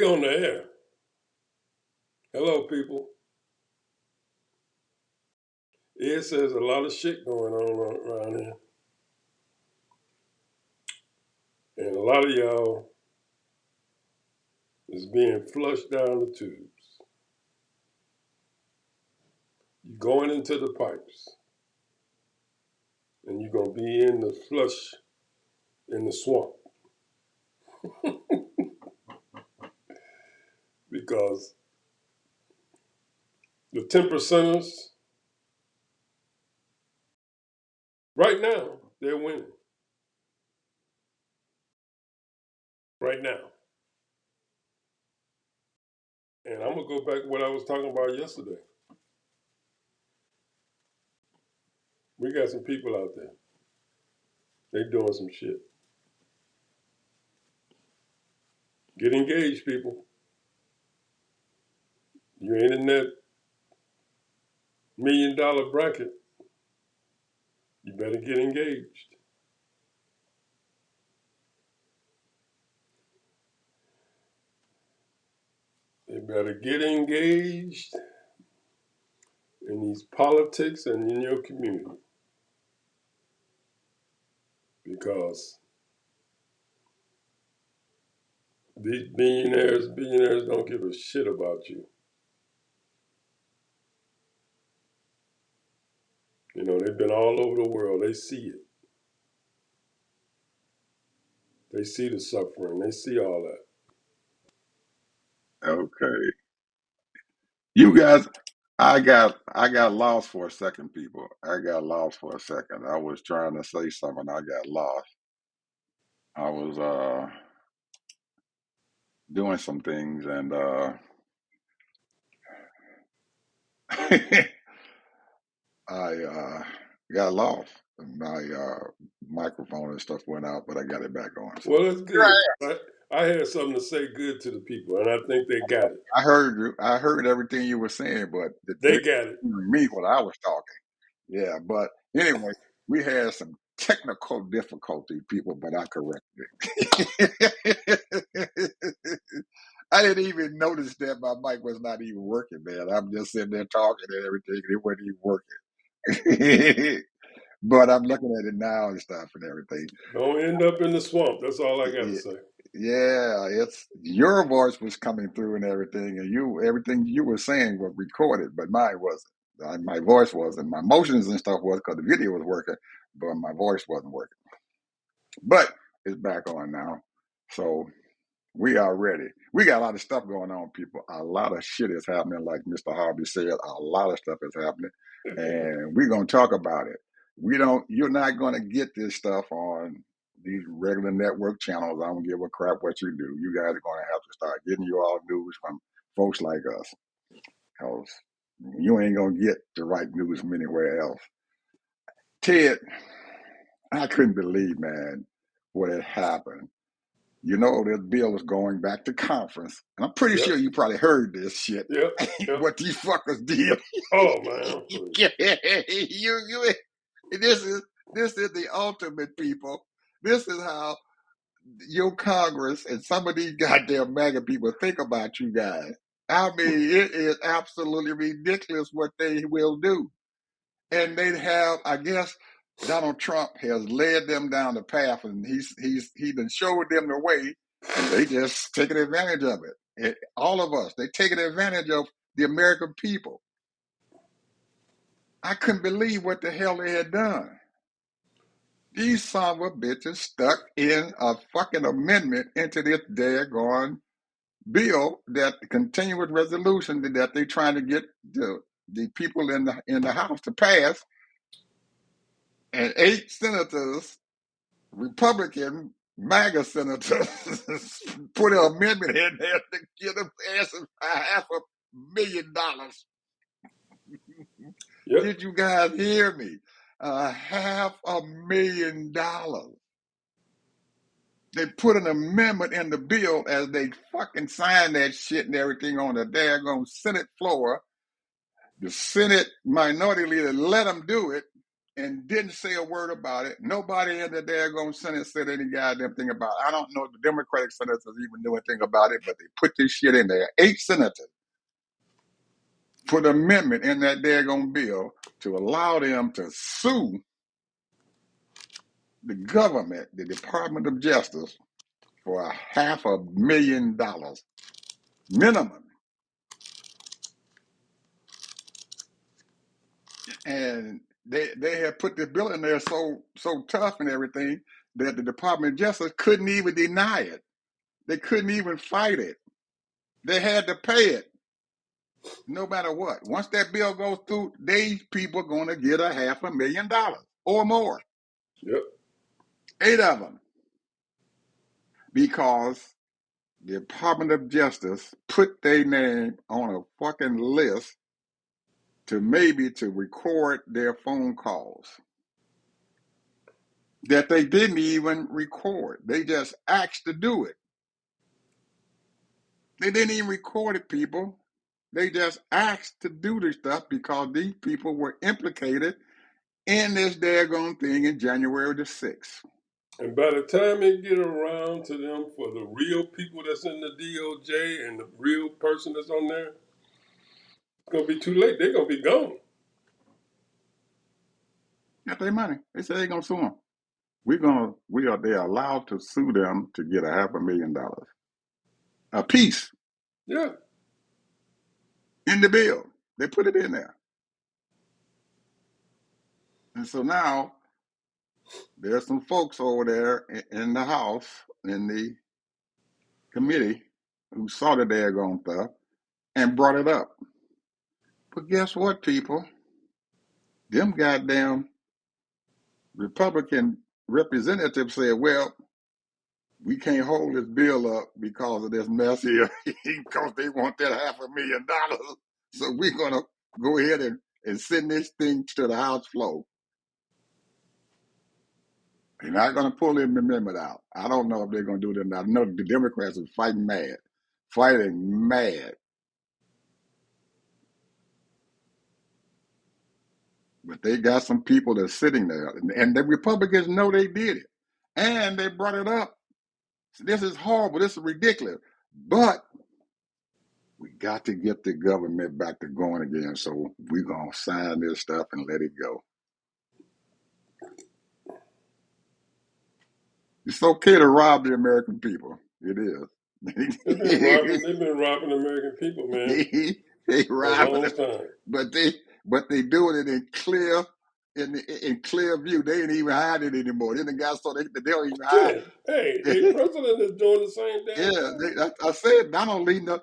We on the air. Hello, people. It says a lot of shit going on around here. And a lot of y'all is being flushed down the tubes. You're going into the pipes. And you're going to be in the flush in the swamp. Because the 10%ers, right now, they're winning. Right now. And I'm going to go back to what I was talking about yesterday. We got some people out there. They doing some shit. Get engaged, people. You ain't in that $1 million bracket. You better get engaged. You better get engaged in these politics and in your community. Because these billionaires don't give a shit about you. You know, they've been all over the world. They see it. They see the suffering. They see all that. Okay. You guys, I got lost for a second, people. I got lost for a second. I was trying to say something. I got lost. I was doing some things and I got lost. My microphone and stuff went out, but I got it back on. So Well, it's good. I had something to say good to the people, and I think they got it. I heard you. I heard everything you were saying, but They got it. me when I was talking. Yeah, but anyway, we had some technical difficulty, people, but I corrected it. I didn't even notice that my mic was not even working, man. I'm just sitting there talking and everything, and it wasn't even working. But I'm looking at it now and stuff and everything. Don't end up in the swamp. That's all I got to Yeah, say. yeah, it's your voice was coming through and everything, and everything you were saying was recorded, but mine wasn't. My voice wasn't. My motions and stuff was because the video was working, but my voice wasn't working. But it's back on now, so we are ready. We got a lot of stuff going on, people. A lot of shit is happening, like Mr. Harvey said. A lot of stuff is happening, and we're gonna talk about it. We don't. You're not gonna get this stuff on these regular network channels. I don't give a crap what you do. You guys are gonna have to start getting your all news from folks like us, because you ain't gonna get the right news from anywhere else. Ted, I couldn't believe, man, what had happened. You know, this bill is going back to conference. And I'm pretty Yep. sure you probably heard this shit. Yep. Yep. What these fuckers did. Oh man. Please. you this is the ultimate, people. This is how your Congress and some of these goddamn MAGA people think about you guys. I mean, it is absolutely ridiculous what they will do. And they have, I guess, Donald Trump has led them down the path, and he done showed them the way, and they just taking advantage of it. All of us, they taking advantage of the American people. I couldn't believe what the hell they had done. These son of a bitches stuck in a fucking amendment into this daggone bill, that continuous resolution that they trying to get the people in the House to pass, and 8 senators, Republican MAGA senators, put an amendment in there to get them passing $500,000. Yep. Did you guys hear me? $500,000. They put an amendment in the bill as they fucking signed that shit and everything on the daggone Senate floor. The Senate minority leader let them do it, and didn't say a word about it. Nobody in the daggone Senate said any goddamn thing about it. I don't know if the Democratic senators even knew anything about it, but they put this shit in there. 8 senators put an amendment in that daggone bill to allow them to sue the government, the Department of Justice, for $500,000 minimum. And they had put this bill in there so tough and everything that the Department of Justice couldn't even deny it. They couldn't even fight it. They had to pay it no matter what. Once that bill goes through, these people are going to get $500,000 or more. Yep. 8 of them. Because the Department of Justice put their name on a fucking list to record their phone calls that they didn't even record. They just asked to do it. They didn't even record it, people. They just asked to do this stuff because these people were implicated in this daggone thing in January the 6th. And by the time it get around to them for the real people that's in the DOJ and the real person that's on there, it's gonna be too late. They're gonna be gone. Got their money. They say they're gonna sue them. They're allowed to sue them to get $500,000 a piece Yeah. in the bill. They put it in there. And so now there's some folks over there in the House, in the committee, who saw the daggone stuff and brought it up. But guess what, people? Them goddamn Republican representatives said, well, we can't hold this bill up because of this mess here, because they want that $500,000. So we're going to go ahead and send this thing to the House floor. They're not going to pull the amendment out. I don't know if they're going to do that. I know the Democrats are fighting mad. But they got some people that's sitting there, and the Republicans know they did it. And they brought it up. This is horrible. This is ridiculous. But we got to get the government back to going again. So we're going to sign this stuff and let it go. It's okay to rob the American people. It is. They've been robbing American people, man, they for a robbing long them, time. but they doing it in clear view. They ain't even hiding it anymore. Then the guys so they don't even hide Yeah. Hey, it. the president is doing the same damn thing. Yeah, I said Donald leading the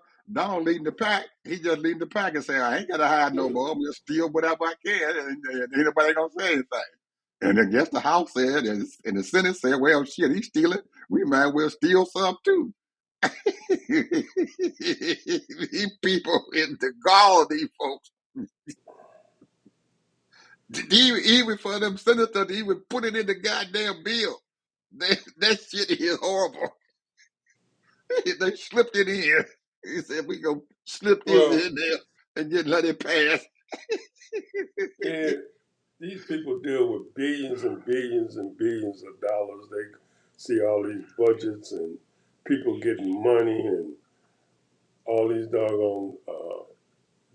pack. He just leading the pack and saying, I ain't gotta hide no Yeah. more. I'm gonna steal whatever I can, and ain't nobody gonna say anything. And I guess the House said, and the Senate said, well, shit, he's stealing. We might well steal some too. These people in the gall of these folks, even for them senators to even put it in the goddamn bill. That shit is horrible. They slipped it in. He said, we gonna slip this Well, in there and just let it pass. and these people deal with billions and billions and billions of dollars. They see all these budgets and people getting money and all these doggone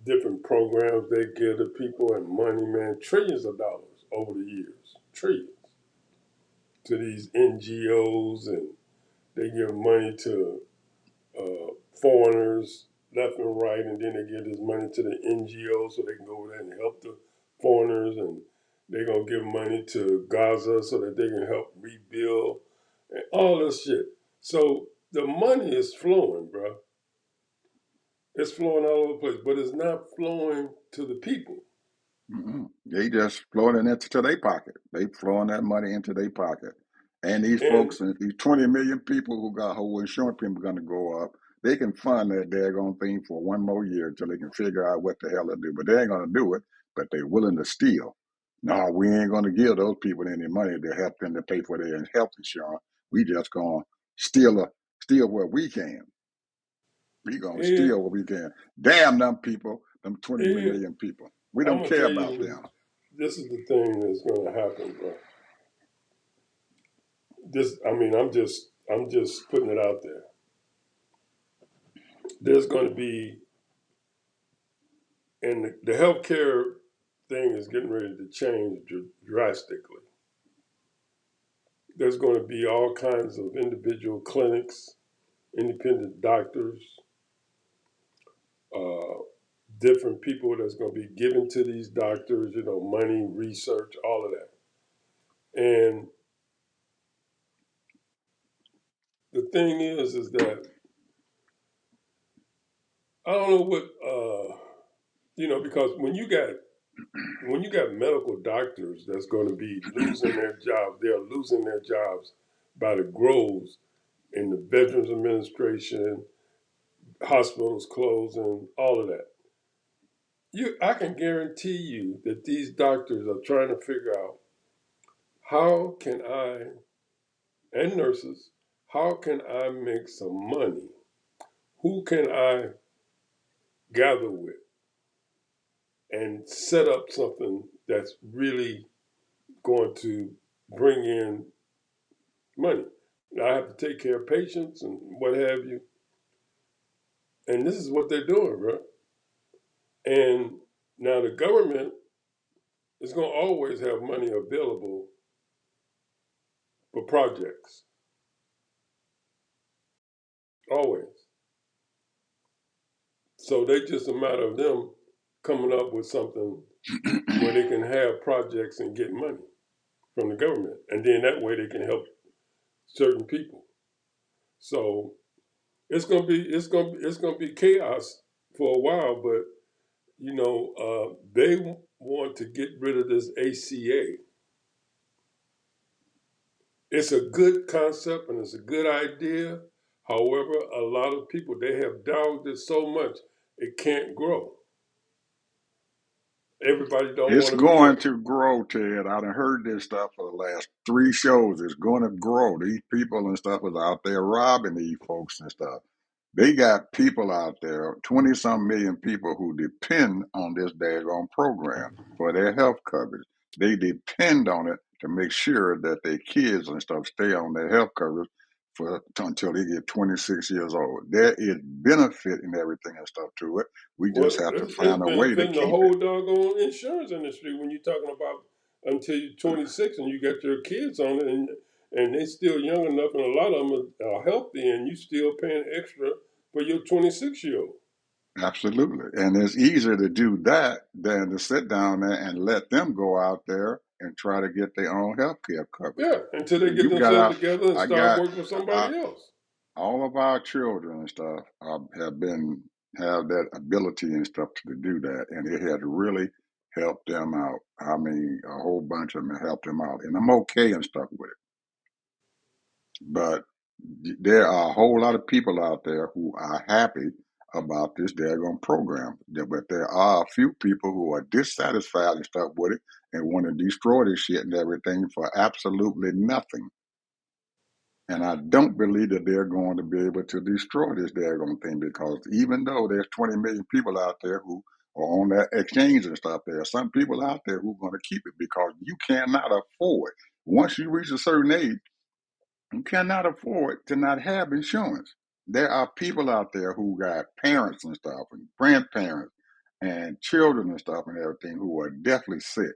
different programs they give to people and money, man, trillions of dollars over the years, trillions to these NGOs, and they give money to foreigners left and right, and then they give this money to the NGOs so they can go over there and help the foreigners, and they're gonna give money to Gaza so that they can help rebuild and all this shit. So the money is flowing, bro. It's flowing all over the place, but it's not flowing to the people. They just flowing it into their pocket. They flowing that money into their pocket. And these And folks, these 20 million people who got whole insurance premium going to go up, they can fund that daggone thing for one more year until they can figure out what the hell to do. But they ain't going to do it, but they're willing to steal. No, we ain't going to give those people any money to help them to pay for their health insurance. We just going to steal what we can. We going to and steal what we can. Damn them people, them 20 and million people. We I'm don't gonna care tell about you, them. this is the thing that's going to happen, bro. I'm just putting it out there. There's going to be, and the healthcare thing is getting ready to change drastically. There's going to be all kinds of individual clinics, independent doctors, uh, different people that's going to be given to these doctors, money, research, all of that. And the thing is that I don't know what, because when you got medical doctors that's going to be losing their jobs, they're losing their jobs by the groves in the Veterans Administration, hospitals closing, all of that. I can guarantee you that these doctors are trying to figure out how can I, and nurses, how can I make some money? Who can I gather with and set up something that's really going to bring in money? Now, I have to take care of patients and what have you. And this is what they're doing, bro. And now the government is going to always have money available for projects. Always. So they just a matter of them coming up with something where they can have projects and get money from the government. And then that way they can help certain people. So it's gonna be chaos for a while, but they want to get rid of this ACA. It's a good concept and it's a good idea. However, a lot of people they have dogged it so much it can't grow. Everybody don't It's want to be going a to grow, Ted. I done heard this stuff for the last three shows. It's going to grow. These people and stuff is out there robbing these folks and stuff. They got people out there, 20 some million people who depend on this daggone program for their health coverage. They depend on it to make sure that their kids and stuff stay on their health coverage until they get 26 years old. There is benefit in everything and stuff to it. We just well, have to it's find a way to benefiting the keep it. whole doggone insurance industry when you're talking about until you're 26 and you got your kids on it and they're still young enough and a lot of them are healthy and you still paying extra for your 26-year-old. Absolutely. And it's easier to do that than to sit down there and let them go out there and try to get their own health care coverage. Yeah, until they get You got themselves out, together and I start got, working for I, somebody else. all of our children and stuff have that ability and stuff to do that. And it has really helped them out. I mean, a whole bunch of them have helped them out. And I'm okay and stuff with it. But there are a whole lot of people out there who are happy about this daggone program. But there are a few people who are dissatisfied and stuff with it and want to destroy this shit and everything for absolutely nothing. And I don't believe that they're going to be able to destroy this daggone thing because even though there's 20 million people out there who are on that exchange and stuff, there are some people out there who are going to keep it because you cannot afford. Once you reach a certain age, you cannot afford to not have insurance. There are people out there who got parents and stuff and grandparents and children and stuff and everything who are definitely sick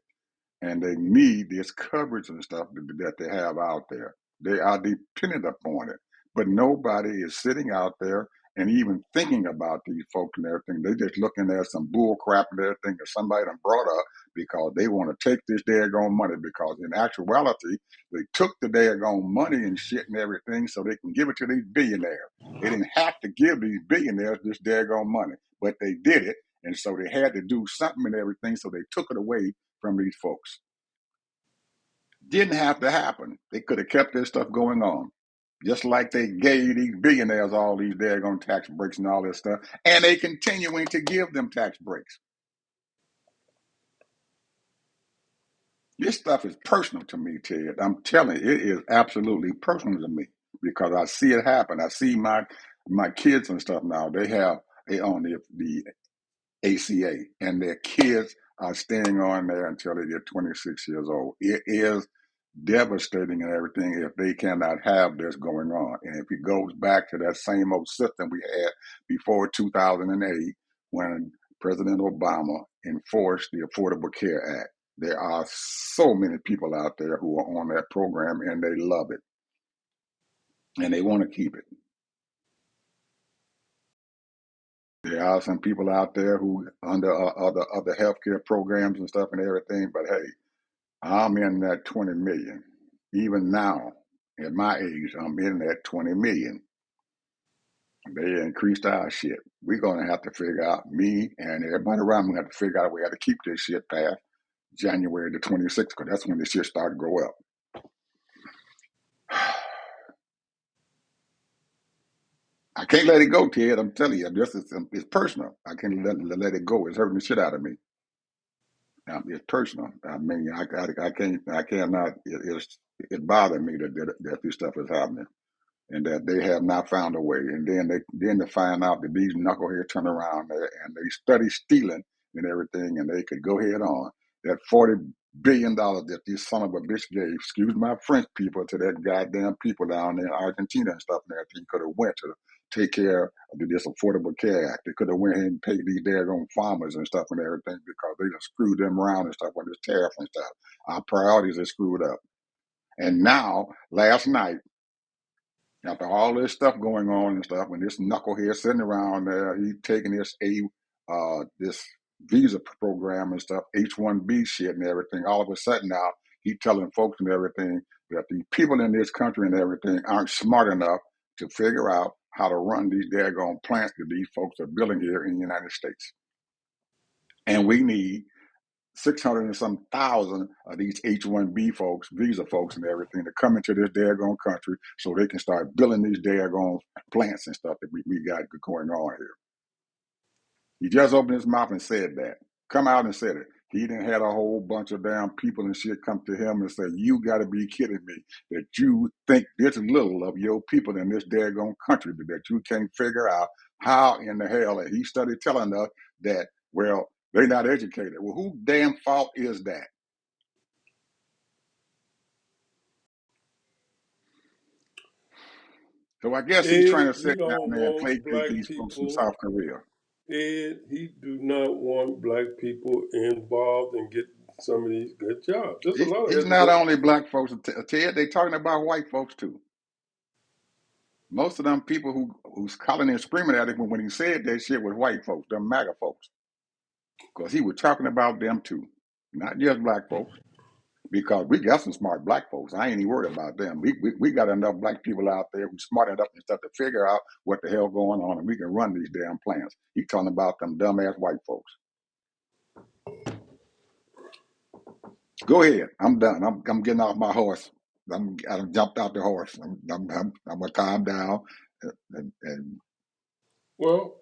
and they need this coverage and stuff that they have out there. They are dependent upon it. But nobody is sitting out there and even thinking about these folks and everything. They're just looking at some bull crap and everything that somebody done brought up because they want to take this daggone money because in actuality, they took the daggone money and shit and everything so they can give it to these billionaires. They didn't have to give these billionaires this daggone money, but they did it. And so they had to do something and everything, so they took it away from these folks. Didn't have to happen. They could have kept this stuff going on. Just like they gave these billionaires all these daggone tax breaks and all this stuff, and they continuing to give them tax breaks. This stuff is personal to me, Ted. I'm telling you, it is absolutely personal to me because I see it happen. I see my kids and stuff now. They own the ACA, and their kids are staying on there until they get 26 years old. It is devastating and everything if they cannot have this going on. And if it goes back to that same old system we had before 2008, when President Obama enforced the Affordable Care Act, there are so many people out there who are on that program and they love it and they want to keep it. There are some people out there who under other healthcare programs and stuff and everything, but hey, I'm in that 20 million. Even now, at my age, I'm in that 20 million. They increased our shit. We're gonna have to figure out, me and everybody around me have to figure out a way how to keep this shit past January the 26th, because that's when this shit started to go up. I can't let it go, Ted. I'm telling you, it's personal. I can't let it go. It's hurting the shit out of me. It's personal. I mean, I cannot. It bothers me that this stuff is happening, and that they have not found a way. And then to find out that these knuckleheads turn around there and they study stealing and everything, and they could go head on that $40 billion that this son of a bitch gave. Excuse my French people, to that goddamn people down there in Argentina and stuff, and everything could have went to take care of this Affordable Care Act. They could have went ahead and paid these daggone farmers and stuff and everything, because they just screwed them around and stuff with this tariff and stuff. Our priorities are screwed up. And now, last night, after all this stuff going on and stuff, when this knucklehead sitting around there, he taking this visa program and stuff, H-1B shit and everything. All of a sudden now, he telling folks and everything that the people in this country and everything aren't smart enough to figure out how to run these daggone plants that these folks are building here in the United States. And we need 600 and some thousand of these H-1B folks, visa folks and everything, to come into this daggone country so they can start building these daggone plants and stuff that we got going on here. He just opened his mouth and said that. Come out and said it. He didn't have a whole bunch of damn people and shit come to him and say, you got to be kidding me that you think this little of your people in this daggone country that you can't figure out how in the hell. And he started telling us that, well, they're not educated. Well, who damn fault is that? So I guess he's trying Ed, to he sit down don't there and want placate black these folks from people. South Korea. Ed, he do not want black people involved and get some of these good jobs. There's a lot of It's not education. only black folks, Ted. They talking about white folks too. Most of them people who's calling and screaming at him when he said that shit was white folks, them MAGA folks, because he was talking about them too, not just black folks. Because we got some smart black folks. I ain't even worried about them. We got enough black people out there who's smart enough and stuff to figure out what the hell going on, and we can run these damn plants. He talking about them dumbass white folks. Go ahead. I'm done. I'm getting off my horse. I jumped out the horse. I'm gonna calm down. And Well,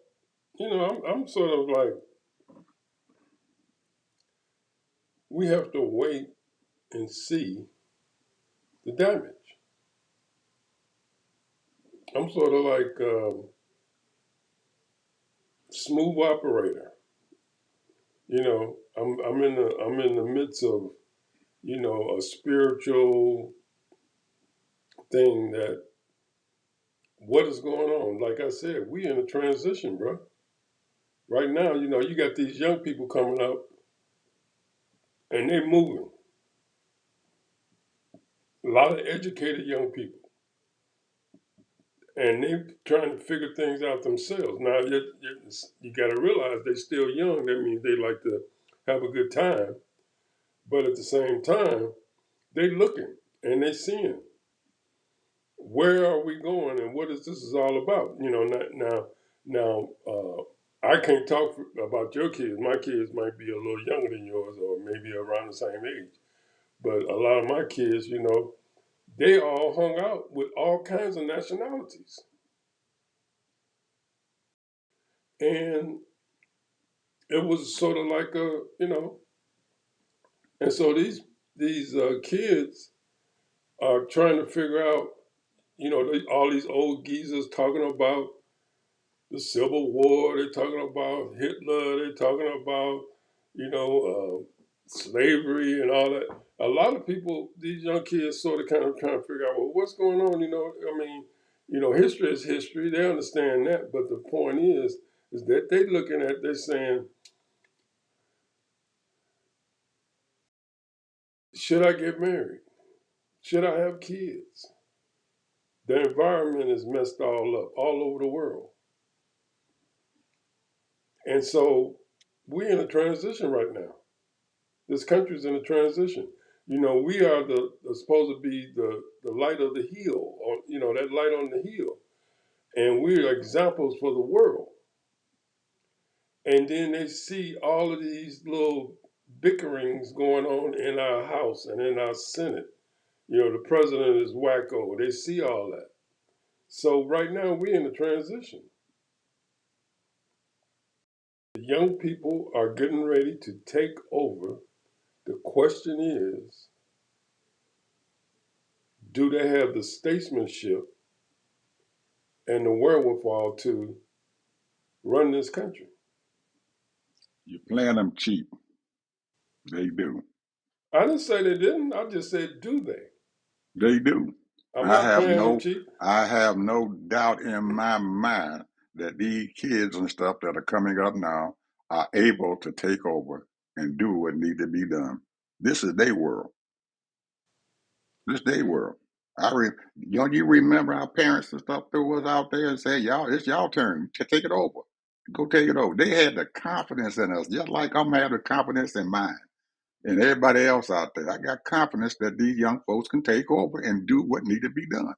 I'm sort of like, we have to wait and see the damage. I'm sort of like smooth operator. I'm in the midst of a spiritual thing that what is going on. Like I said, we in a transition, bro. Right now, you got these young people coming up and they moving. A lot of educated young people, and they trying to figure things out themselves. Now, you got to realize they still young. That means they like to have a good time, but at the same time, they looking and they seeing where are we going and what is this is all about. I can't talk about your kids. My kids might be a little younger than yours, or maybe around the same age. But a lot of my kids, they all hung out with all kinds of nationalities, and it was sort of like and so these kids are trying to figure out, all these old geezers talking about the Civil War. They're talking about Hitler. They're talking about slavery and all that. A lot of people, these young kids, sort of kind of trying to figure out, well, what's going on? I mean, history is history. They understand that, but the point is that they looking at, they're saying, should I get married? Should I have kids? The environment is messed all up all over the world, and so we're in a transition right now. This country's in a transition. We are the supposed to be the light of the hill, or that light on the hill, and we are examples for the world. And then they see all of these little bickerings going on in our House and in our Senate. The president is wacko. They see all that. So right now we're in a transition. The young people are getting ready to take over. The question is, do they have the statesmanship and the wherewithal to run this country? You're playing them cheap. They do. I didn't say they didn't. I just said, do they? They do. I'm I not have playing them no cheap. I have no doubt in my mind that these kids and stuff that are coming up now are able to take over and do what need to be done. This is their world. This their world. Don't you remember our parents and stuff threw us out there and said, "Y'all, it's y'all turn to take it over. Go take it over." They had the confidence in us, just like I'm having confidence in mine and everybody else out there. I got confidence that these young folks can take over and do what need to be done.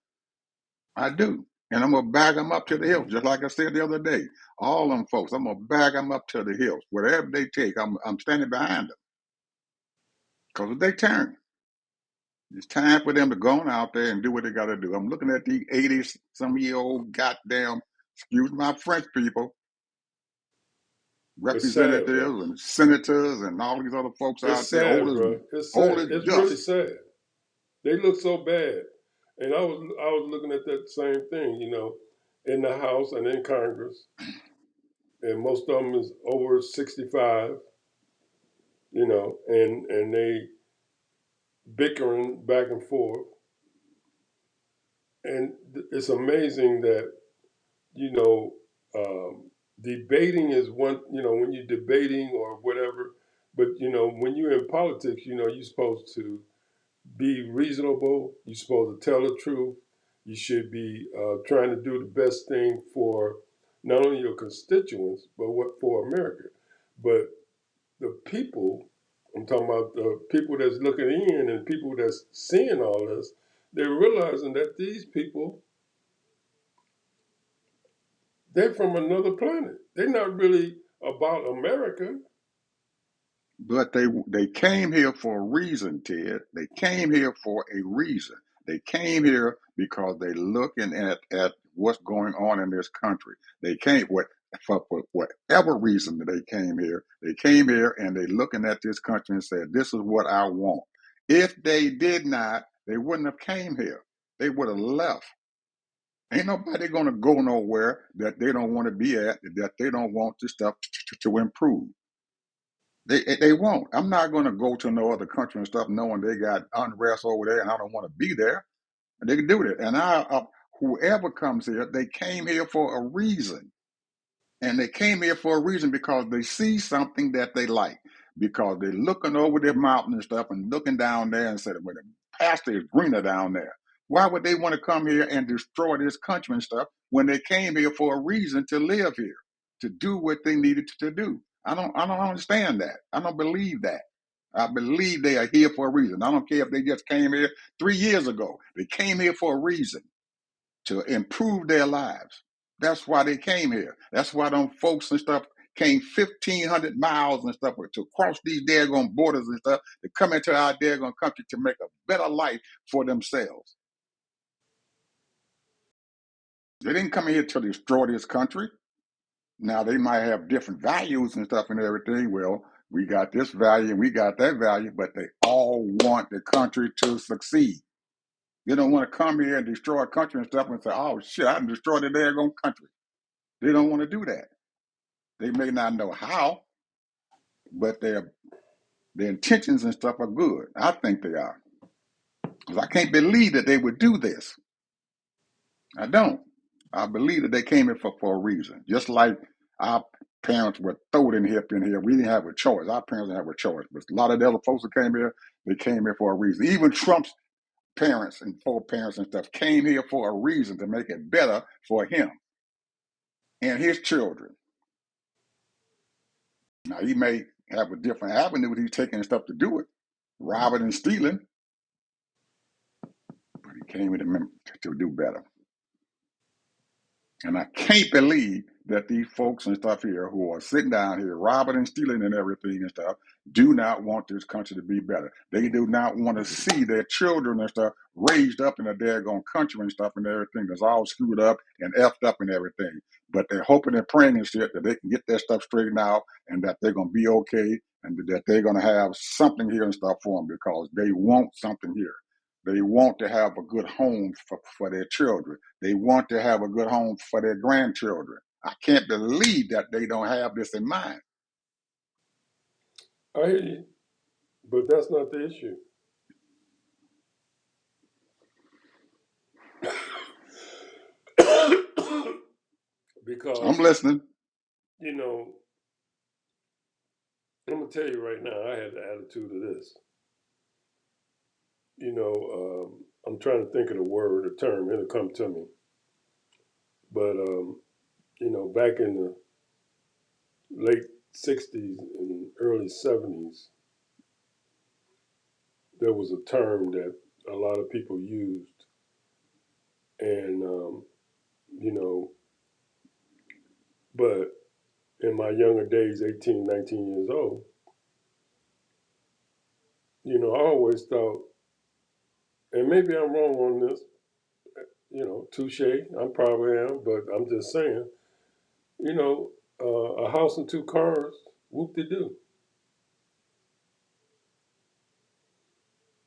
I do. And I'm going to bag them up to the hills, just like I said the other day. All them folks, I'm going to bag them up to the hills. Whatever they take, I'm standing behind them. Because if they turn, it's time for them to go on out there and do what they got to do. I'm looking at these 80-some-year-old goddamn, excuse my French people, It's sad, bro. representatives and senators and all these other folks out It's there, sad, bro. It's old sad. as It's really dust. sad. They look so bad. And I was looking at that same thing, in the House and in Congress, and most of them is over 65, and they bickering back and forth. And it's amazing that you know debating is one. When you're debating or whatever, but when you're in politics, you're supposed to be reasonable. You're supposed to tell the truth. You should be trying to do the best thing for not only your constituents, but what for America. But the people, I'm talking about the people that's looking in and people that's seeing all this, they're realizing that these people, they're from another planet. They're not really about America. But they came here for a reason, Ted. They came here for a reason. They came here because they looking at what's going on in this country. They came for whatever reason that they came here. They came here and they looking at this country and said, "This is what I want." If they did not, they wouldn't have came here. They would have left. Ain't nobody gonna go nowhere that they don't want to be at, that they don't want the stuff to improve. They won't. I'm not going to go to no other country and stuff knowing they got unrest over there and I don't want to be there. And they can do that. And whoever comes here, they came here for a reason. And they came here for a reason because they see something that they like. Because they're looking over their mountain and stuff and looking down there and said, well, the pasture is greener down there. Why would they want to come here and destroy this country and stuff when they came here for a reason to live here, to do what they needed to do? I don't understand that. I don't believe that. I believe they are here for a reason. I don't care if they just came here 3 years ago. They came here for a reason to improve their lives. That's why they came here. That's why them folks and stuff came 1,500 miles and stuff to cross these daggone borders and stuff to come into our daggone country to make a better life for themselves. They didn't come here to destroy this country. Now they might have different values and stuff and everything. Well, we got this value and we got that value, but they all want the country to succeed. They don't want to come here and destroy a country and stuff and say, "Oh shit, I destroyed the daggone country." They don't want to do that. They may not know how, but their intentions and stuff are good. I think they are. Because I can't believe that they would do this. I don't. I believe that they came here for a reason. Just like our parents were thrown in here. We didn't have a choice. Our parents didn't have a choice. But a lot of the other folks that came here, they came here for a reason. Even Trump's parents and foreparents and stuff came here for a reason to make it better for him and his children. Now, he may have a different avenue that he's taking and stuff to do it, robbing and stealing, but he came here to do better. And I can't believe that these folks and stuff here who are sitting down here robbing and stealing and everything and stuff do not want this country to be better. They do not want to see their children and stuff raised up in a daggone country and stuff and everything that's all screwed up and effed up and everything. But they're hoping and praying and shit that they can get their stuff straightened out and that they're going to be okay and that they're going to have something here and stuff for them because they want something here. They want to have a good home for their children. They want to have a good home for their grandchildren. I can't believe that they don't have this in mind. I hear you, but that's not the issue. I'm Because, listening. you know, I'm going to tell you right now, I had the attitude of this. I'm trying to think of the word or term, it'll come to me. But, back in the late 60s and early 70s, there was a term that a lot of people used. And, you know, but in my younger days, 18, 19 years old, I always thought, and maybe I'm wrong on this, touche, I probably am, but I'm just saying, you know, a house and two cars, whoop de doo,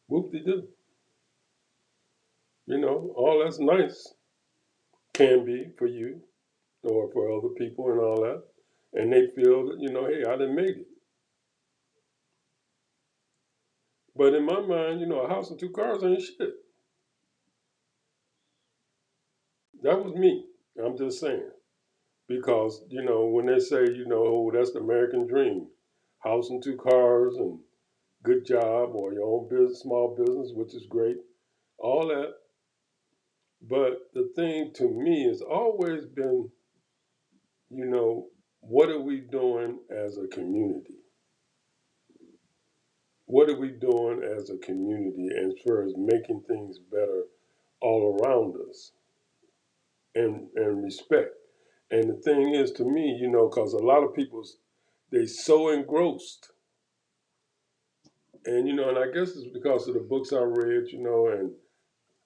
whoop de doo. All that's nice can be for you or for other people and all that. And they feel that, hey, I done made it. But in my mind, a house and two cars ain't shit. That was me. I'm just saying. Because, when they say, oh, that's the American dream, house and two cars and good job or your own business, small business, which is great, all that. But the thing to me has always been, you know, what are we doing as a community? What are we doing as a community as far as making things better all around us and respect? And the thing is, to me, because a lot of people, they so engrossed. And I guess it's because of the books I read,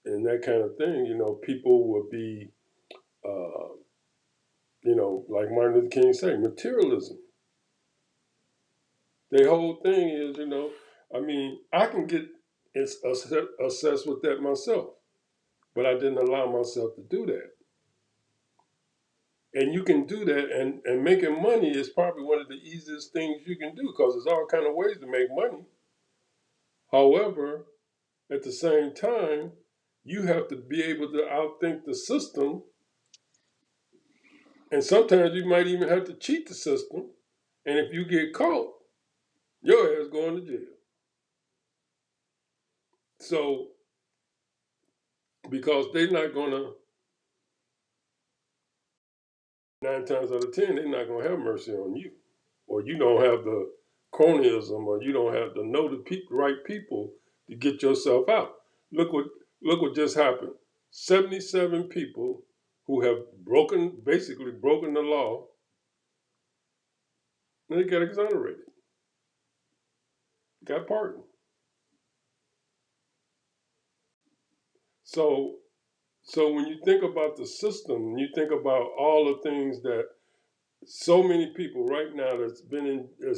and that kind of thing, people would be, uh, like Martin Luther King said, materialism. The whole thing is, I mean, I can get obsessed with that myself, but I didn't allow myself to do that. And you can do that, and making money is probably one of the easiest things you can do because there's all kind of ways to make money. However, at the same time, you have to be able to outthink the system, and sometimes you might even have to cheat the system. And if you get caught, your ass going to jail. So because they're not gonna 9 times out of 10, they're not gonna have mercy on you, or you don't have the cronyism, or you don't have the know the right people to get yourself out. Look what look what just happened. 77 people who have basically broken the law, and they got exonerated, got pardoned. So, so when you think about the system, you think about all the things that so many people right now that's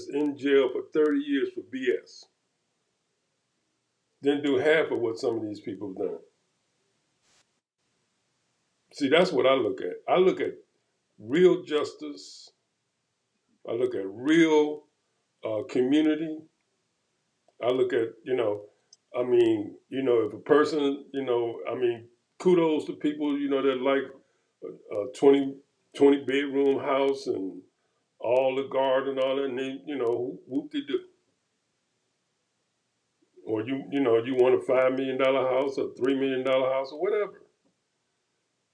in jail for 30 years for BS didn't do half of what some of these people have done. See, that's what I look at. I look at real justice. I look at real community. I look at, I mean, if a person, I mean, kudos to people, that like a 20 bedroom house and all the garden and all that, and they, whoop de do. Or you want a $5 million house, a $3 million house, or whatever.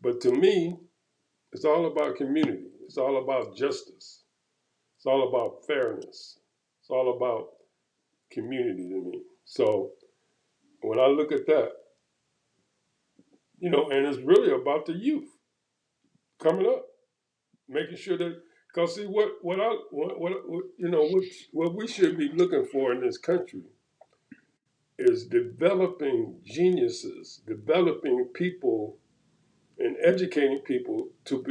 But to me, it's all about community. It's all about justice. It's all about fairness. It's all about community to me. So when I look at that, and it's really about the youth coming up, making sure that, because see what we should be looking for in this country is developing geniuses, developing people and educating people to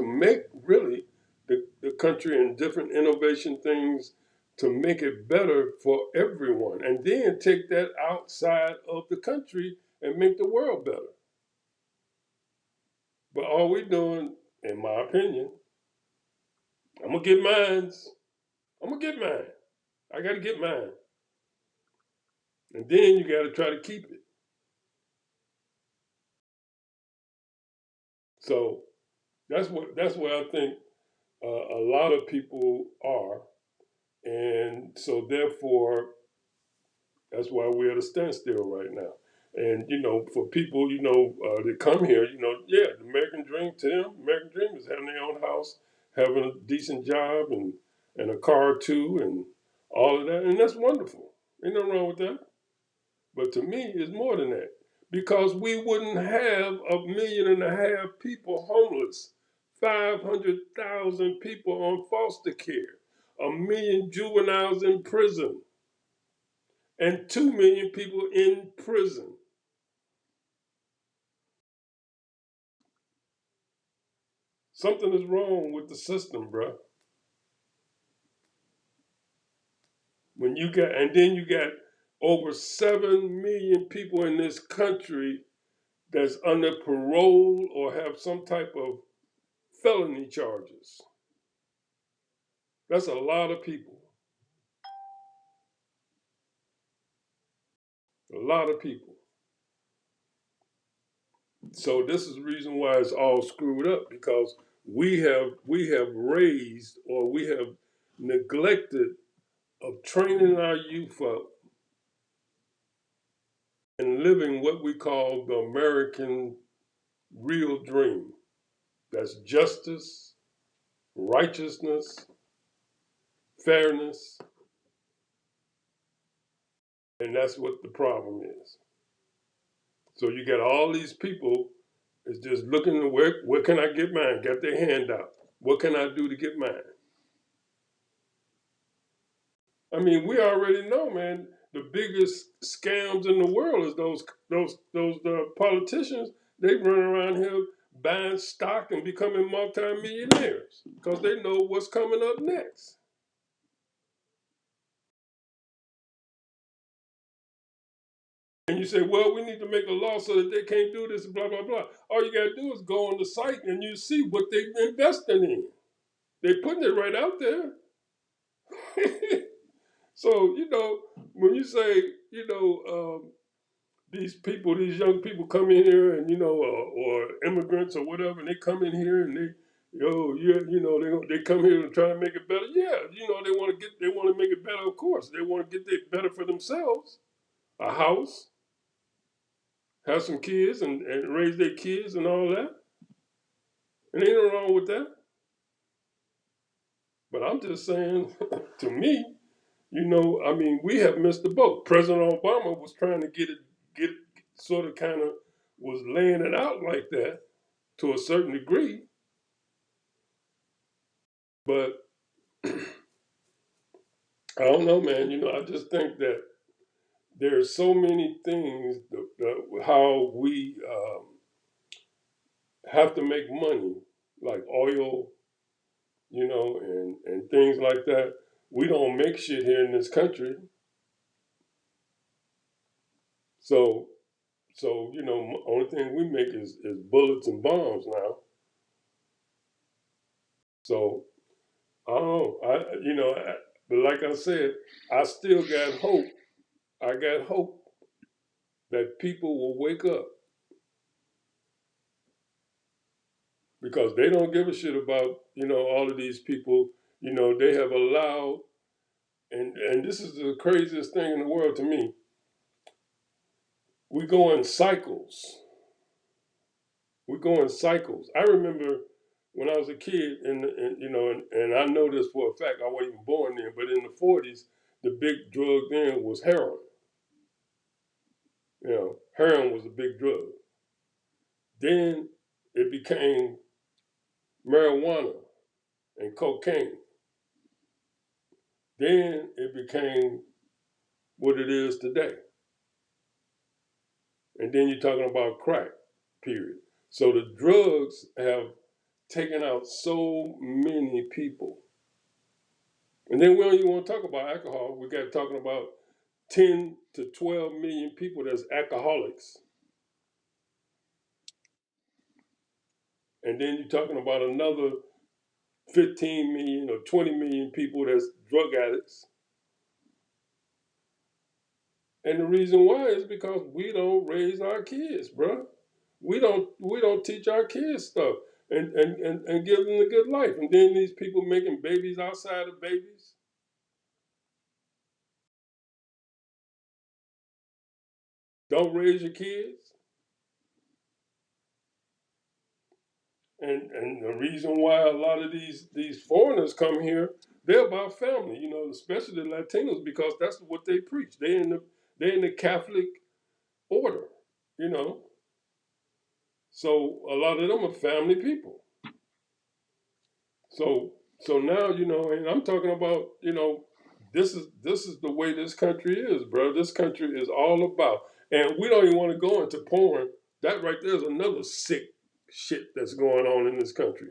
make really the country and different innovation things to make it better for everyone, and then take that outside of the country and make the world better. But all we're doing, in my opinion, I'm gonna get mines. I'm gonna get mine. I gotta get mine, and then you gotta try to keep it. So that's where I think a lot of people are, and so therefore that's why we're at a standstill right now. And for people, that come here, yeah, the American dream to them, American dream is having their own house, having a decent job, and a car too, and all of that, and that's wonderful. Ain't nothing wrong with that. But to me, it's more than that, because we wouldn't have 1.5 million people homeless, 500,000 people on foster care, 1 million juveniles in prison, and 2 million people in prison. Something is wrong with the system, bro. And then you got over 7 million people in this country that's under parole or have some type of felony charges. That's a lot of people. A lot of people. So this is the reason why it's all screwed up, because we have raised, or we have neglected of training our youth up and living what we call the American real dream. That's justice, righteousness, fairness, and that's what the problem is. So you got all these people is just looking to where can I get mine? Got their hand out. What can I do to get mine? I mean, we already know, man. The biggest scams in the world is those politicians. They run around here buying stock and becoming multimillionaires because they know what's coming up next. And you say, well, we need to make a law so that they can't do this, blah, blah, blah. All you got to do is go on the site and you see what they're investing in. They're putting it right out there. So, when you say, these people, these young people come in here and, or immigrants or whatever, and they come in here and yeah, they come here and try to make it better. Yeah, they want to make it better, of course. They want to get it better for themselves. A house, have some kids and raise their kids and all that. And ain't no wrong with that. But I'm just saying, to me, I mean, we have missed the boat. President Obama was trying to get sort of kind of was laying it out like that to a certain degree. But I don't know, man. I just think that there's so many things, how we have to make money, like oil, and things like that. We don't make shit here in this country. So, only thing we make is bullets and bombs now. So I don't know. But like I said, I still got hope. I got hope that people will wake up because they don't give a shit about, all of these people. They have allowed, and this is the craziest thing in the world to me. We go in cycles. We go in cycles. I remember when I was a kid, and I know this for a fact. I wasn't even born then, but in the '40s, the big drug then was heroin. Heroin was a big drug. Then it became marijuana and cocaine. Then it became what it is today. And then you're talking about crack, period. So the drugs have taken out so many people. And then we don't even want to talk about alcohol. We got talking about 10 to 12 million people that's alcoholics. And then you're talking about another 15 million or 20 million people that's drug addicts. And the reason why is because we don't raise our kids, bro. We don't teach our kids stuff and give them a good life. And then these people making babies outside of babies. Don't raise your kids. And the reason why a lot of these foreigners come here, they're about family, especially the Latinos, because that's what they preach. They're in the Catholic order, you know. So a lot of them are family people. So now, and I'm talking about, this is the way this country is, bro. This country is all about, and we don't even want to go into porn. That right there is another sick shit that's going on in this country.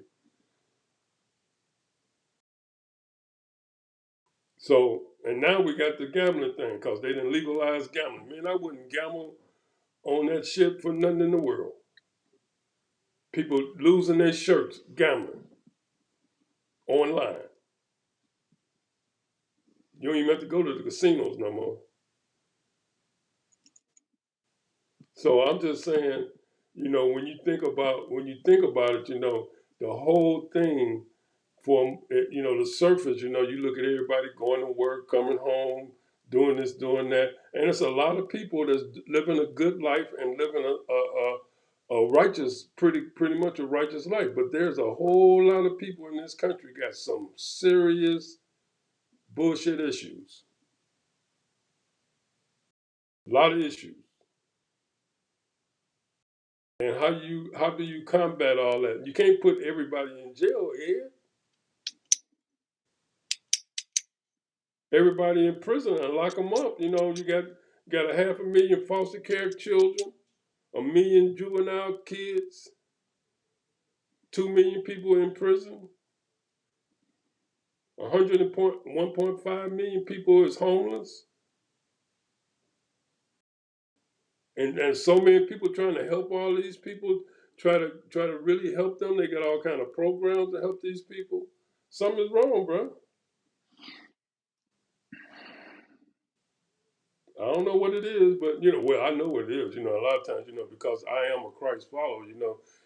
So, and now we got the gambling thing because they didn't legalize gambling. Man, I wouldn't gamble on that shit for nothing in the world. People losing their shirts gambling online. You don't even have to go to the casinos no more. So I'm just saying, when you think about it, the whole thing from the surface, you look at everybody going to work, coming home, doing this, doing that, and it's a lot of people that's living a good life and living a righteous, pretty much a righteous life. But there's a whole lot of people in this country got some serious bullshit issues, a lot of issues. And how do you combat all that? You can't put everybody in jail, Ed. Everybody in prison and lock them up. You got a 500,000 foster care children, 1 million juvenile kids, 2 million people in prison, 1.5 million people is homeless, and so many people trying to help all these people. Try to really help them. They got all kind of programs to help these people. Something's wrong, bro. I don't know what it is, but well, I know what it is. A lot of times, because I am a Christ follower.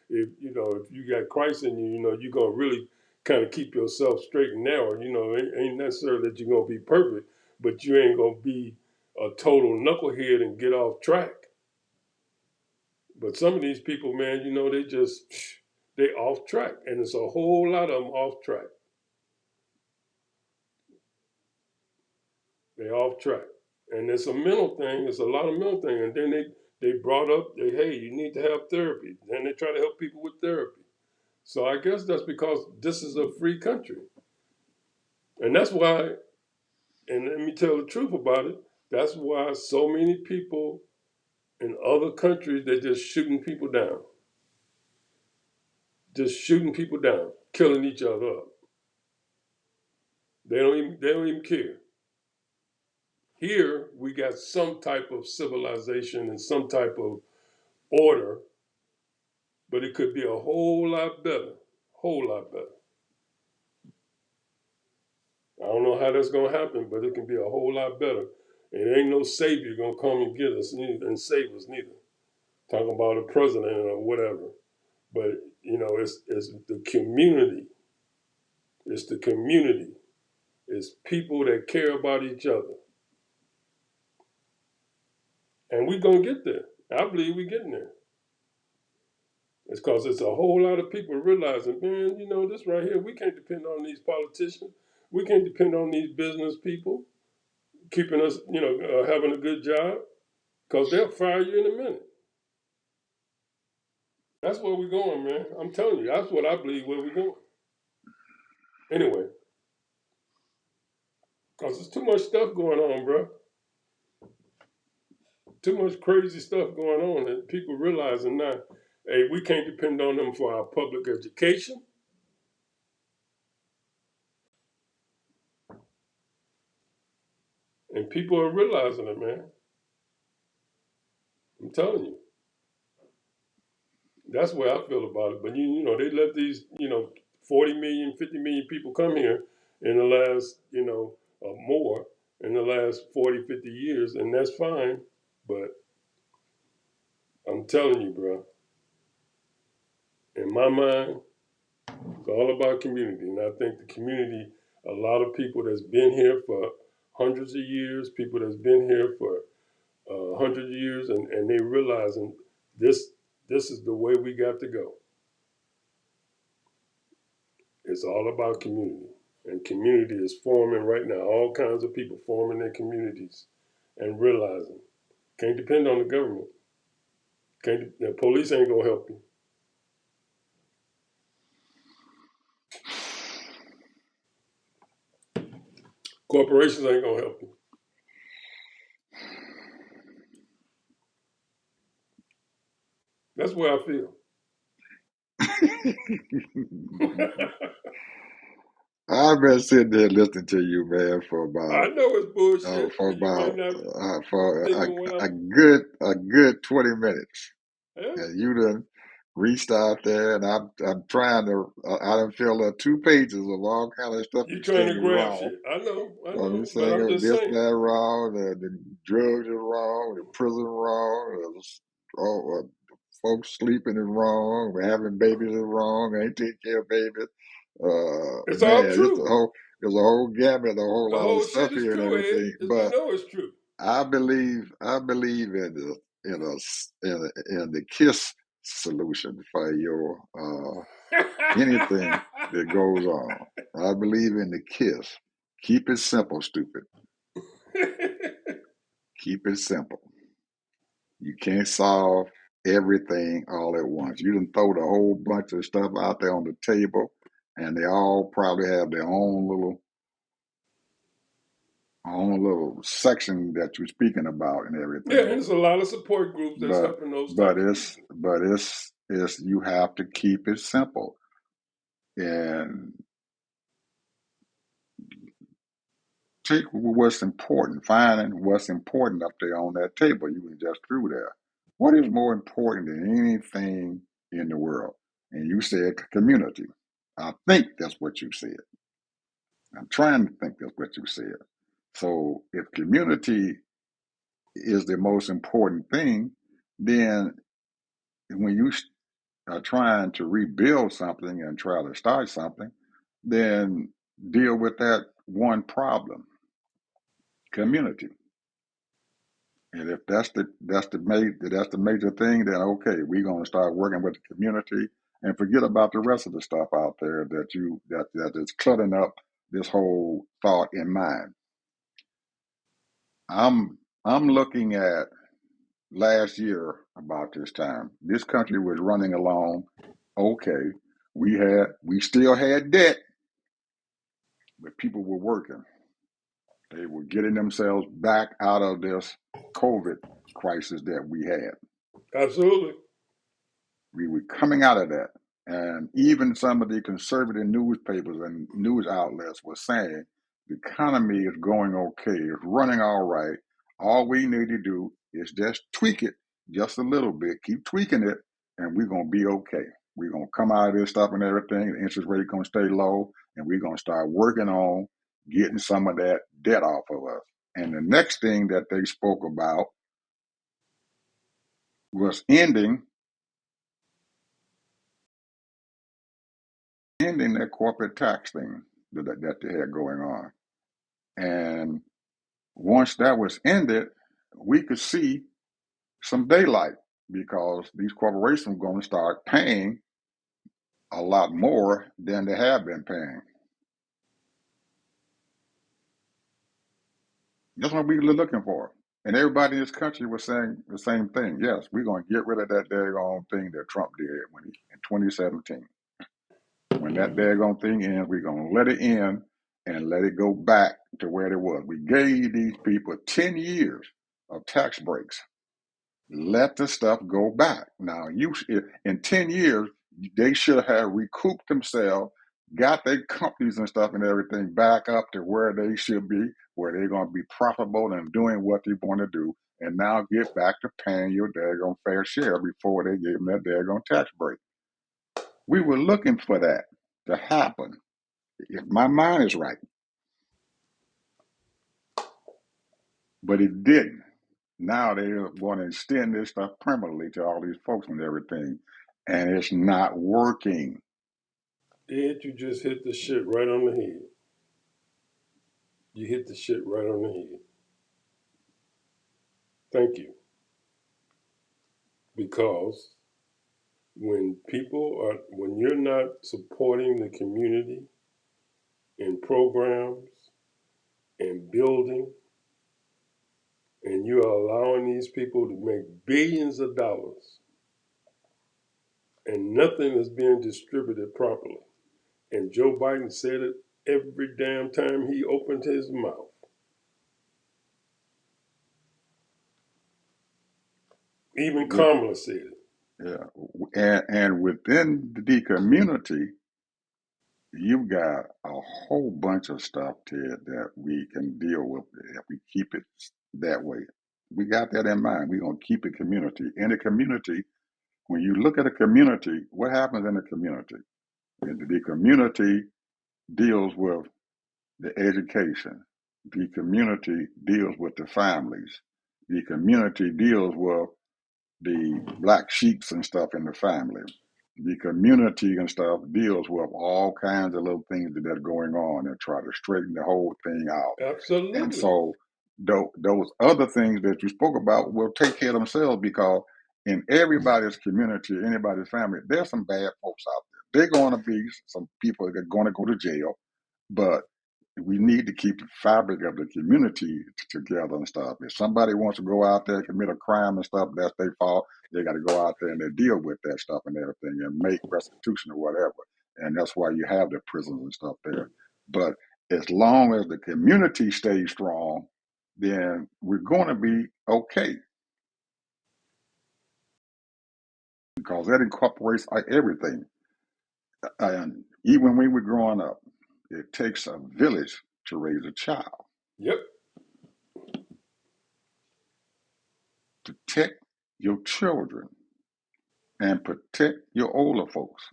If you got Christ in you, you're gonna really kind of keep yourself straight and narrow. It ain't necessarily that you're gonna be perfect, but you ain't gonna be a total knucklehead and get off track. But some of these people, man, they off track, and it's a whole lot of them off track. They off track, and it's a mental thing. It's a lot of mental thing, and then they brought up, hey, you need to have therapy. Then they try to help people with therapy. So I guess that's because this is a free country, and that's why. And let me tell the truth about it. That's why so many people in other countries they're just shooting people down, killing each other up. They don't even care. Here we got some type of civilization and some type of order, but it could be a whole lot better. Whole lot better. I don't know how that's gonna happen, but it can be a whole lot better. And there ain't no savior gonna come and get us and save us neither. Talking about a president or whatever. But it's the community. It's the community. It's people that care about each other. And we're gonna get there. I believe we're getting there. It's because it's a whole lot of people realizing, man, this right here, we can't depend on these politicians. We can't depend on these business people keeping us, having a good job, because they'll fire you in a minute. That's where we're going, man. I'm telling you, that's what I believe where we're going. Anyway, because there's too much stuff going on, bro. Too much crazy stuff going on, and people realizing now, hey, we can't depend on them for our public education. And people are realizing it, man. I'm telling you. That's where I feel about it. But they let these 40 million, 50 million people come here in the last more in the last 40, 50 years, and that's fine. But I'm telling you, bro, in my mind, it's all about community, and I think the community, a lot of people that's been here for hundreds of years, people that's been here for 100 years, and they realizing this is the way we got to go. It's all about community. And community is forming right now. All kinds of people forming their communities and realizing can't depend on the government. The police ain't gonna help you. Corporations ain't gonna help you. That's where I feel. I've been sitting there listening to you, man, for I about know it's bullshit, and you might not for thinking what a I'm. good 20 minutes, Yeah, and you done reached out there, and I'm trying to I done filled up 2 pages of all kind of stuff you you trying saying to is grab wrong. shit. I You know, but I'm saying just this, saying. that wrong, the drugs is wrong, the prison wrong, folks sleeping is wrong, having babies is wrong, ain't taking care of babies. It's all Man, true. there's a whole gamut, a whole The lot of whole stuff shit is here and true, Ed. everything. We But know it's true. I believe in the KISS solution for your anything that goes on. I believe in the KISS. Keep it simple, stupid. Keep it simple. You can't solve everything all at once. You done throw the whole bunch of stuff out there on the table, and they all probably have their own little section that you're speaking about and Yeah, and everything. there's a lot of support groups that's But helping those but types of it's people. but it's you have to keep it simple and take what's important, finding what's important up there on that table. You can just threw there. What is more important than anything in the world? And you said community. I think that's what you said. I'm trying to think that's what you said. So if community is the most important thing, then when you are trying to rebuild something and try to start something, then deal with that one problem, community. And if that's the major thing, then okay, we're gonna start working with the community and forget about the rest of the stuff out there that is cluttering up this whole thought in mind. I'm I'm looking at last year about this time. This country was running along okay. We still had debt, but people were working. They were getting themselves back out of this COVID crisis that we had. Absolutely. We were coming out of that. And even some of the conservative newspapers and news outlets were saying the economy is going okay, it's running all right. All we need to do is just tweak it just a little bit, keep tweaking it, and we're going to be okay. We're going to come out of this stuff and everything. The interest rate going to stay low, and we're going to start working on getting some of that debt off of us. And the next thing that they spoke about was ending that corporate tax thing that they had going on. And once that was ended, we could see some daylight because these corporations are going to start paying a lot more than they have been paying. That's what we were looking for. And everybody in this country was saying the same thing. Yes, we're going to get rid of that daggone thing that Trump did in 2017. When that daggone thing ends, we're going to let it end and let it go back to where it was. We gave these people 10 years of tax breaks. Let the stuff go back. Now, in 10 years, they should have recouped themselves, got their companies and stuff and everything back up to where they should be, where they're going to be profitable and doing what they want to do, and now get back to paying your daggone fair share before they gave them that daggone tax break. We were looking for that to happen, if my mind is right. But it didn't. Now they want to extend this stuff permanently to all these folks and everything, and it's not working. Ed, you just hit the shit right on the head. You hit the shit right on the head. Thank you. Because when you're not supporting the community in programs and building, and you are allowing these people to make billions of dollars, and nothing is being distributed properly. And Joe Biden said it every damn time he opened his mouth. Even With Kamala said it. and within the community, you've got a whole bunch of stuff, Ted, that we can deal with if we keep it that way. We got that in mind. We're gonna keep it community. In a community, when you look at a community, what happens in a community? The community deals with the education. The community deals with the families. The community deals with the black sheeps and stuff in the family. The community and stuff deals with all kinds of little things that are going on and try to straighten the whole thing out. And Absolutely. so those other things that you spoke about will take care of themselves because in everybody's community, anybody's family, there's some bad folks out there. They're going to be some people that are going to go to jail, but we need to keep the fabric of the community together and stuff. If somebody wants to go out there and commit a crime and stuff, that's their fault. They got to go out there and they deal with that stuff and everything and make restitution or whatever. And that's why you have the prisons and stuff there. But as long as the community stays strong, then we're going to be okay because that incorporates everything. And even when we were growing up, it takes a village to raise a child. Yep. Protect your children and protect your older folks.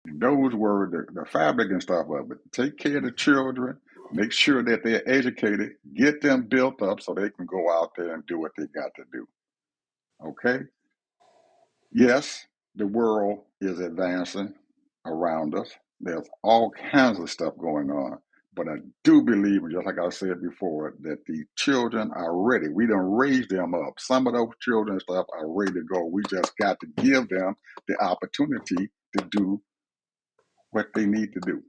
Those were the fabric and stuff of it. Take care of the children, make sure that they're educated, get them built up so they can go out there and do what they got to do. Okay? Yes, the world is advancing around us. There's all kinds of stuff going on. But I do believe, just like I said before, that the children are ready. We done raised them up. Some of those children and stuff are ready to go. We just got to give them the opportunity to do what they need to do.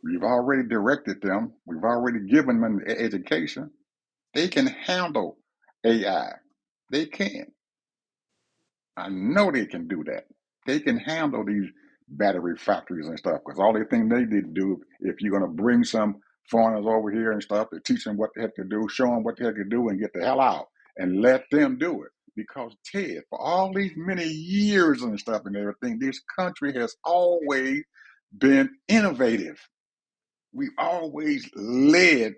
We've already directed them. We've already given them the education. They can handle AI. They can. I know they can do that. They can handle these battery factories and stuff because all they think they need to do, if you're going to bring some foreigners over here and stuff to teach them what the heck to do, show them what the heck to do and get the hell out and let them do it. Because Ted, for all these many years and stuff and everything, this country has always been innovative. We've always led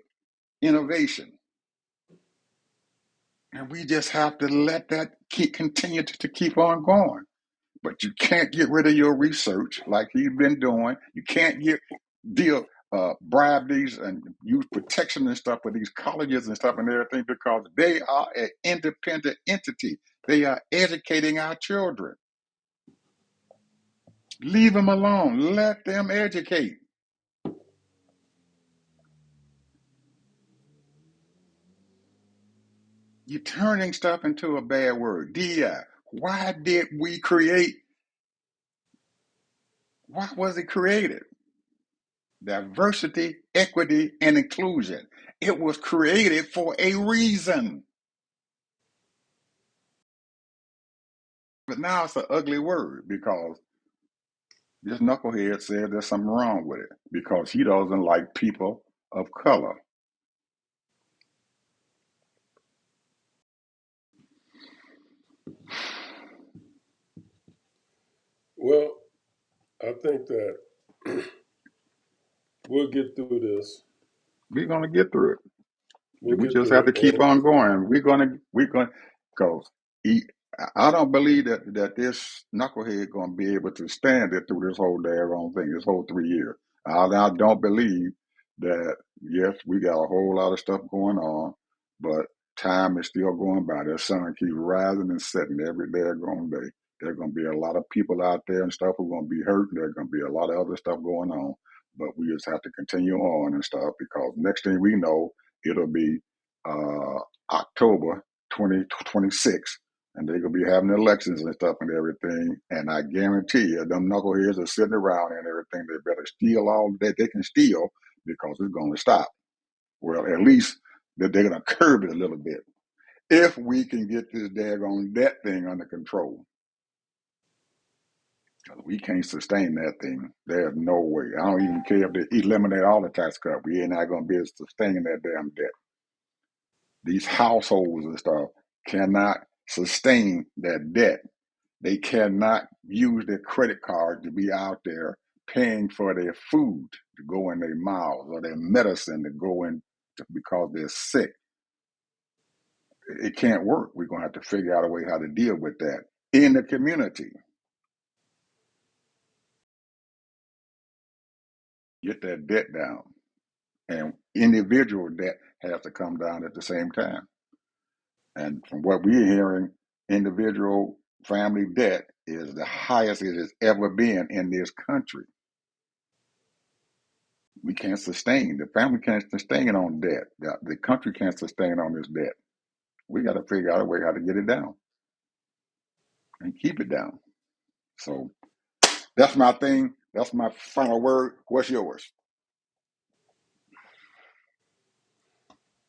innovation. And we just have to let that continue to keep on going. But you can't get rid of your research like he's been doing. You can't bribe these and use protection and stuff for these colleges and stuff and everything because they are an independent entity. They are educating our children. Leave them alone. Let them educate. You're turning stuff into a bad word. DEI. Why did we create? Why was it created? Diversity, equity, and inclusion. It was created for a reason. But now it's an ugly word because this knucklehead said there's something wrong with it because he doesn't like people of color. Well, I think that we'll get through this. We're gonna get through it. We'll We get just have through to it. keep on going. We're gonna, because I don't believe that this knucklehead gonna be able to stand it through this whole daggone thing, this whole 3 years. I don't believe that. Yes, we got a whole lot of stuff going on, but time is still going by. The sun keeps rising and setting every daggone day. There's gonna be a lot of people out there and stuff who are gonna be hurt. There's gonna be a lot of other stuff going on, but we just have to continue on and stuff because next thing we know, it'll be uh, October 2026, and they're gonna be having elections and stuff and everything. And I guarantee you, them knuckleheads are sitting around and everything. They better steal all that they can steal because it's gonna stop. Well, at least that they're gonna curb it a little bit if we can get this daggone debt thing under control. We can't sustain that thing. There's no way. I don't even care if they eliminate all the tax cuts. We ain't not gonna be able to sustain that damn debt. These households and stuff cannot sustain that debt. They cannot use their credit card to be out there paying for their food to go in their mouths or their medicine to go in because they're sick. It can't work. We're going to have to figure out a way how to deal with that in the community. Get that debt down. And individual debt has to come down at the same time. And from what we're hearing, individual family debt is the highest it has ever been in this country. We can't sustain, the family can't sustain on debt. The country can't sustain on this debt. We got to figure out a way how to get it down and keep it down. So that's my thing. That's my final word. What's yours?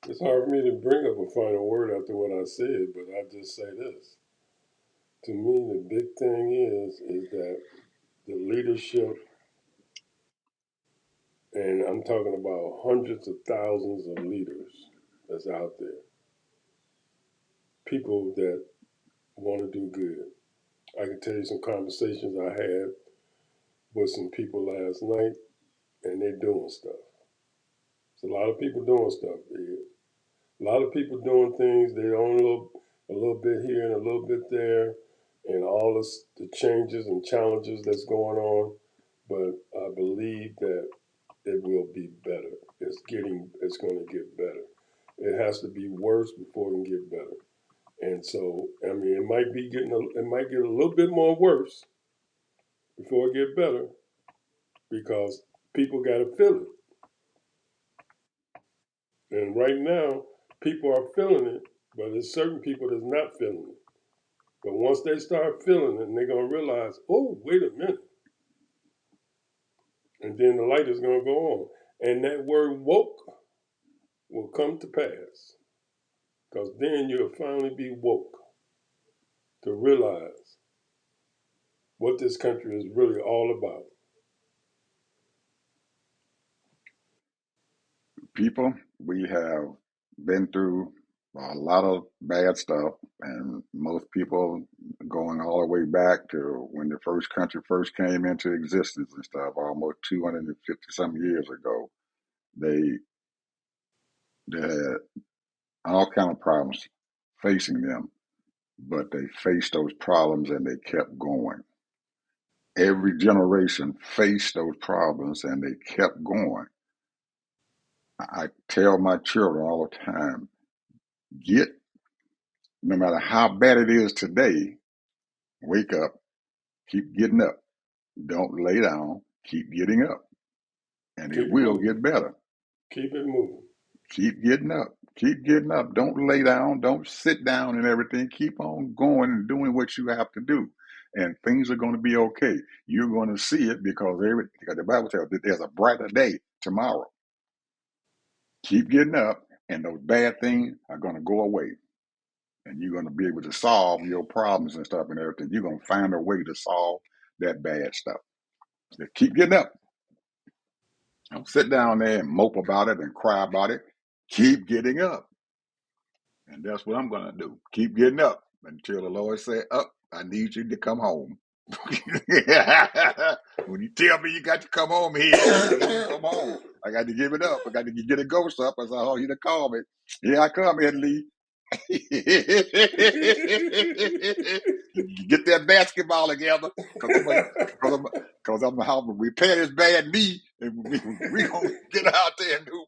It's hard for me to bring up a final word after what I said, but I'll just say this. To me, the big thing is that the leadership, and I'm talking about hundreds of thousands of leaders that's out there, people that want to do good. I can tell you some conversations I had with some people last night, and they're doing stuff. There's a lot of people doing stuff. A lot of people doing things. They own a little bit here and a little bit there, and all this, the changes and challenges that's going on. But I believe that it will be better. It's going to get better. It has to be worse before it can get better. And so, I mean, it might get a little bit more worse before it get better because people got to feel it. And right now, people are feeling it, but there's certain people that's not feeling it. But once they start feeling it, and they're gonna realize, oh, wait a minute, and then the light is gonna go on, and that word woke will come to pass, because then you'll finally be woke to realize what this country is really all about. People, we have been through a lot of bad stuff, and most people going all the way back to when the first country first came into existence and stuff, almost 250 some years ago. They they had all kind of problems facing them, but they faced those problems and they kept going. Every generation faced those problems and they kept going. I tell my children all the time, get, no matter how bad it is today, wake up, keep getting up. Don't lay down, keep getting up. And it Keep will moving. get better. Keep it moving. Keep getting up. Keep getting up. Don't lay down. Don't sit down and everything. Keep on going and doing what you have to do. And things are going to be okay. You're going to see it because the Bible tells that there's a brighter day tomorrow. Keep getting up, and those bad things are going to go away. And you're going to be able to solve your problems and stuff and everything. You're going to find a way to solve that bad stuff. Just keep getting up. Don't sit down there and mope about it and cry about it. Keep getting up. And that's what I'm going to do. Keep getting up until the Lord say, up, I need you to come home. When you tell me you got to come home here, I got to come home. I got to give it up. I got to get a ghost up. I said, oh, you to call me. Here I come, Ed Lee. Get that basketball together because I'm going to repair this bad knee and we going to get out there and do.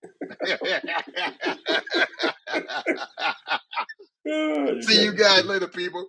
See you guys later, people.